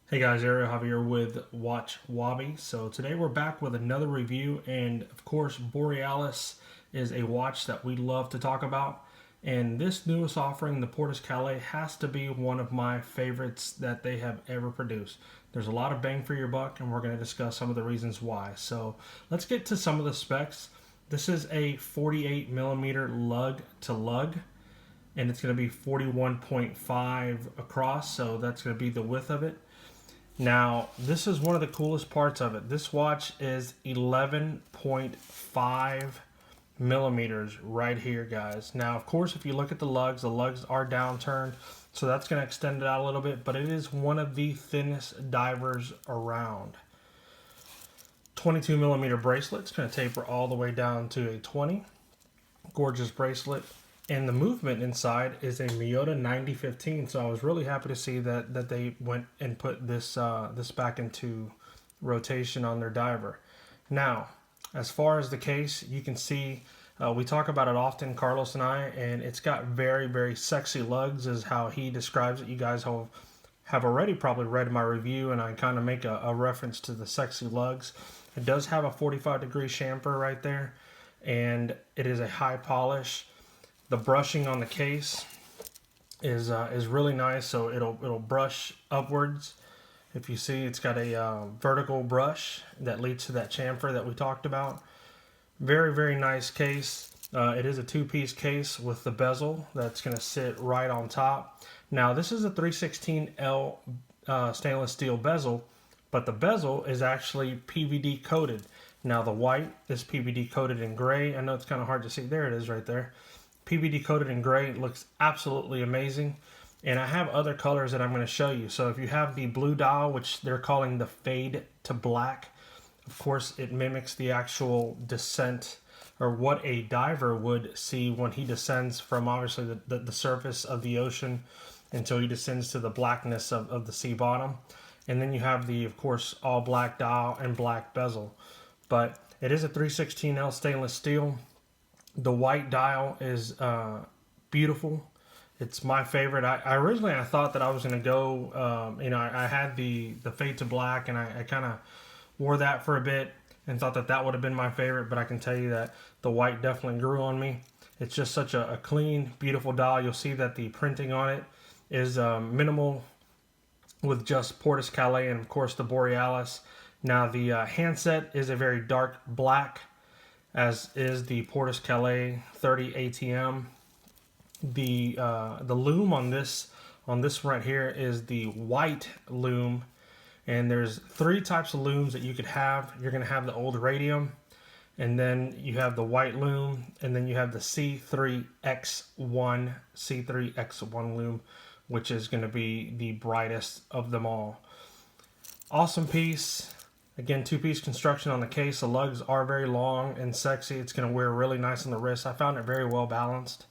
Hey guys, Ariel Javier with Watch Wabi. So today we're back with another review, and of course Borealis is a watch that we love to talk about. And this newest offering, the Portus Cale, has to be one of my favorites that they have ever produced. There's a lot of bang for your buck, and we're going to discuss some of the reasons why. So let's get to some of the specs. This is a 48 millimeter lug to lug, and it's going to be 41.5 across, so that's going to be the width of it. Now, this is one of the coolest parts of it. This watch is 11.5 millimeters right here, guys. Now, of course, if you look at the lugs are downturned, so that's going to extend it out a little bit, but it is one of the thinnest divers around. 22 millimeter bracelet. It's going to taper all the way down to a 20. Gorgeous bracelet. And the movement inside is a Miyota 9015, so I was really happy to see that they went and put this this back into rotation on their diver. Now, as far as the case, you can see we talk about it often, Carlos and I, and it's got very, very sexy lugs, is how he describes it. You guys have already probably read my review, and I kind of make a reference to the sexy lugs. It does have a 45-degree chamfer right there, and it is a high polish. The brushing on the case is really nice, so it'll brush upwards. If you see, it's got a vertical brush that leads to that chamfer that we talked about. Very, very nice case. It is a two-piece case with the bezel that's going to sit right on top. Now, this is a 316L stainless steel bezel, but the bezel is actually PVD coated. Now, the white is PVD coated in gray. I know it's kind of hard to see. There it is right there. PVD coated in gray. It looks absolutely amazing. And I have other colors that I'm going to show you. So if you have the blue dial, which they're calling the fade to black, of course it mimics the actual descent, or what a diver would see when he descends from obviously the surface of the ocean until he descends to the blackness of the sea bottom. And then you have the, of course, all black dial and black bezel. But it is a 316L stainless steel. The white dial is beautiful. It's my favorite. I originally thought that I was going to go, I had the fade to black, and I kind of wore that for a bit and thought that would have been my favorite, but I can tell you that the white definitely grew on me. It's just such a clean, beautiful dial. You'll see that the printing on it is minimal, with just Portus Cale and, of course, the Borealis. Now, the handset is a very dark black, as is the Portus Cale 30 ATM. The loom on this right here is the white loom, and there's three types of looms that you could have. You're going to have the old radium, and then you have the white loom, and then you have the C3X1 loom, which is going to be the brightest of them all. Awesome piece. Again, two-piece construction on the case. The lugs are very long and sexy. It's going to wear really nice on the wrist. I found it very well balanced.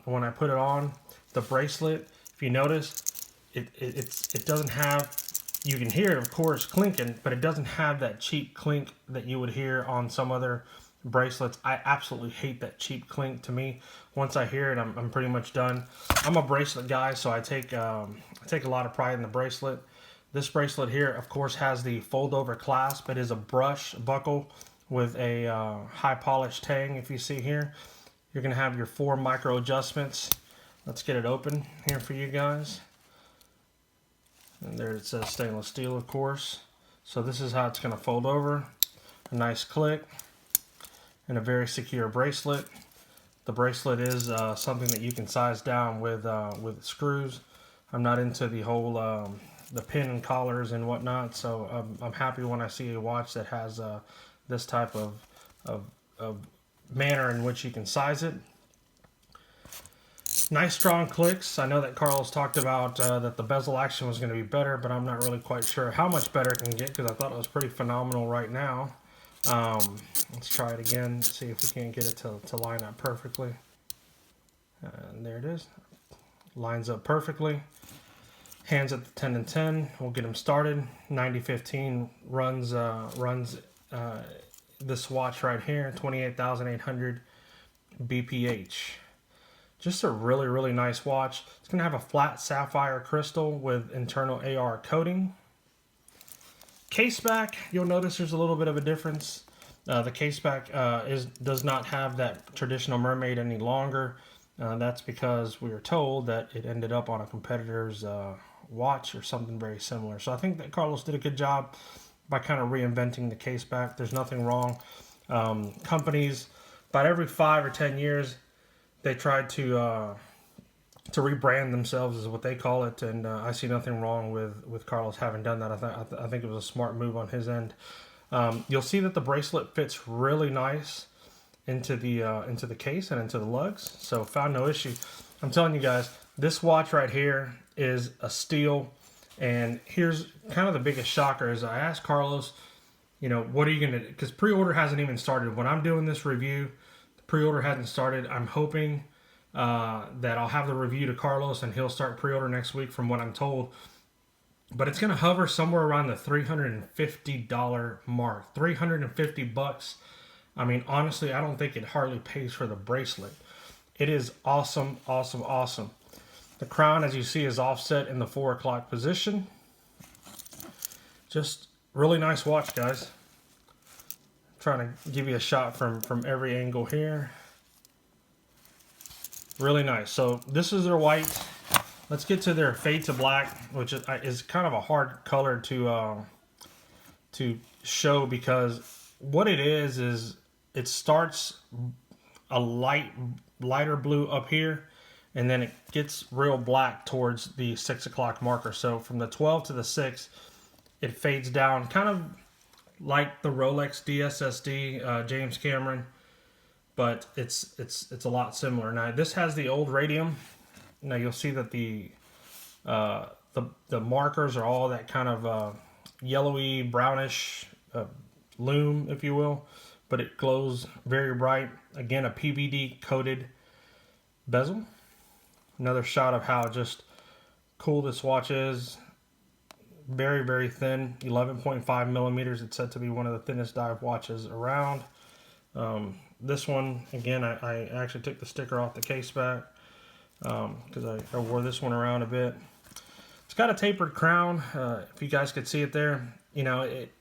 When I put it on, the bracelet, if you notice, it doesn't have, you can hear it, of course, clinking, but it doesn't have that cheap clink that you would hear on some other bracelets. I absolutely hate that cheap clink. To me, once I hear it, I'm pretty much done. I'm a bracelet guy, so I take a lot of pride in the bracelet. This bracelet here, of course, has the fold-over clasp. It is a brush buckle with a high polish tang. If you see here, you're going to have your 4 micro adjustments. Let's get it open here for you guys. And there it says stainless steel, of course. So this is how it's going to fold over. A nice click and a very secure bracelet. The bracelet is something that you can size down with screws. I'm not into the whole the pin and collars and whatnot, so I'm happy when I see a watch that has this type of manner in which you can size it. Nice strong clicks. I know that Carlos talked about that the bezel action was going to be better, but I'm not really quite sure how much better it can get, because I thought it was pretty phenomenal right now. Let's try it again, see if we can't get it to line up perfectly. And there it is. Lines up perfectly. Hands at the 10 and 10. We'll get them started. 9015 runs this watch right here, 28,800 BPH. Just a really, really nice watch. It's going to have a flat sapphire crystal with internal AR coating. case back, you'll notice there's a little bit of a difference. The case back does not have that traditional mermaid any longer. That's because we were told that it ended up on a competitor's watch or something very similar. So I think that Carlos did a good job by kind of reinventing the case back. There's nothing wrong. Companies, about every 5 or 10 years, they try to rebrand themselves, is what they call it, and I see nothing wrong with Carlos having done that. I think it was a smart move on his end. You'll see that the bracelet fits really nice into the case and into the lugs, so found no issue. I'm telling you guys, this watch right here is a steal, and here's kind of the biggest shocker is I asked Carlos, you know, what are you gonna do? Because pre-order hasn't even started. When I'm doing this review, the pre-order hasn't started. I'm hoping that I'll have the review to Carlos and he'll start pre-order next week from what I'm told. But it's going to hover somewhere around the $350 mark. $350. I mean, honestly, I don't think it hardly pays for the bracelet. It is awesome, awesome, awesome. The crown, as you see, is offset in the 4 o'clock position. Just really nice watch, guys. I'm trying to give you a shot from every angle here. Really nice. So this is their white. Let's get to their fade to black, which is kind of a hard color to show, because what it is it starts a lighter blue up here, and then it gets real black towards the 6 o'clock marker. So from the 12 to the 6, it fades down, kind of like the Rolex DSSD James Cameron. But it's a lot similar. Now this has the old radium. Now you'll see that the markers are all that kind of yellowy, brownish lume, if you will. But it glows very bright. Again, a PVD coated bezel. Another shot of how just cool this watch is. Very, very thin, 11.5 millimeters. It's said to be one of the thinnest dive watches around. This one, again, I actually took the sticker off the case back because I wore this one around a bit. It's got a tapered crown. If you guys could see it there, you know, it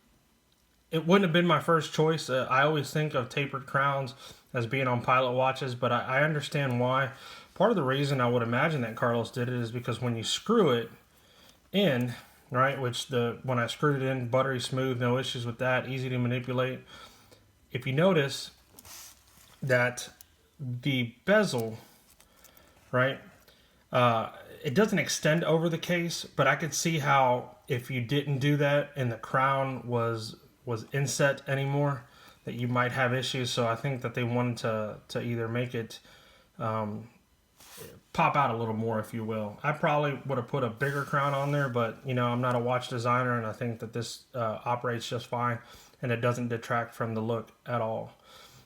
wouldn't have been my first choice. I always think of tapered crowns as being on pilot watches, but I understand why. Part of the reason I would imagine that Carlos did it is because when you screw it in, right, which when I screwed it in, buttery smooth, no issues with that, easy to manipulate. If you notice that the bezel, right, it doesn't extend over the case, but I could see how if you didn't do that and the crown was inset anymore, that you might have issues. So I think that they wanted to either make it pop out a little more, if you will. I probably would have put a bigger crown on there, but you know, I'm not a watch designer, and I think that this operates just fine, and it doesn't detract from the look at all.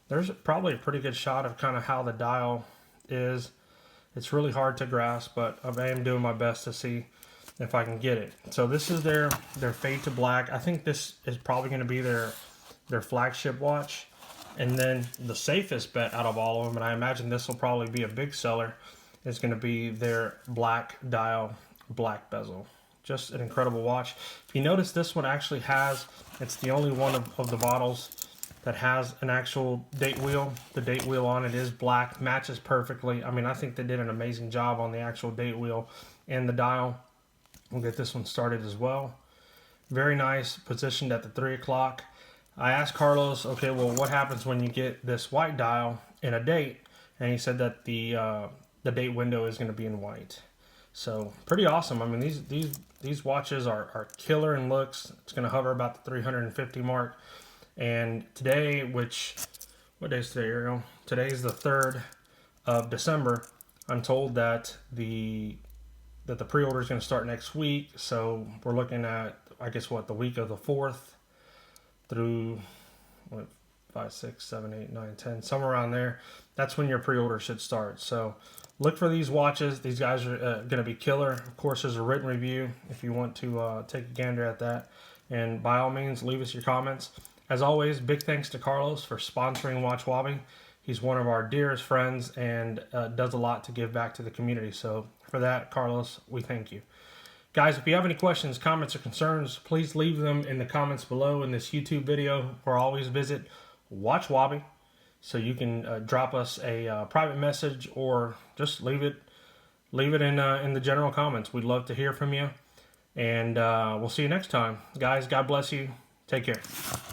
There's probably a pretty good shot of kind of how the dial is. It's really hard to grasp, but I am doing my best to see if I can get it. So this is their fade to black. I think this is probably going to be their flagship watch. And then the safest bet out of all of them, and I imagine this will probably be a big seller, is going to be their black dial, black bezel. Just an incredible watch. If you notice, this one actually has, it's the only one of the bottles that has an actual date wheel. The date wheel on it is black, matches perfectly. I mean, I think they did an amazing job on the actual date wheel and the dial. We'll get this one started as well. Very nice, positioned at the 3 o'clock. I asked Carlos, okay, well, what happens when you get this white dial in a date? And he said that the date window is going to be in white. So pretty awesome. I mean, these watches are killer in looks. It's going to hover about the 350 mark. And today, what day is today, Ariel? Today's the 3rd of December. I'm told that the pre-order is going to start next week. So we're looking at, I guess, the week of the 4th through 5, 6, 7, 8, 9, 10, somewhere around there. That's when your pre-order should start. So look for these watches. These guys are going to be killer. Of course, there's a written review if you want to take a gander at that. And by all means, leave us your comments. As always, big thanks to Carlos for sponsoring Watch Wobbing. He's one of our dearest friends and does a lot to give back to the community. So for that, Carlos, we thank you. Guys, if you have any questions, comments, or concerns, please leave them in the comments below in this YouTube video, or always visit Watch Wabi, so you can drop us a private message or just leave it in the general comments. We'd love to hear from you, and we'll see you next time. Guys, God bless you. Take care.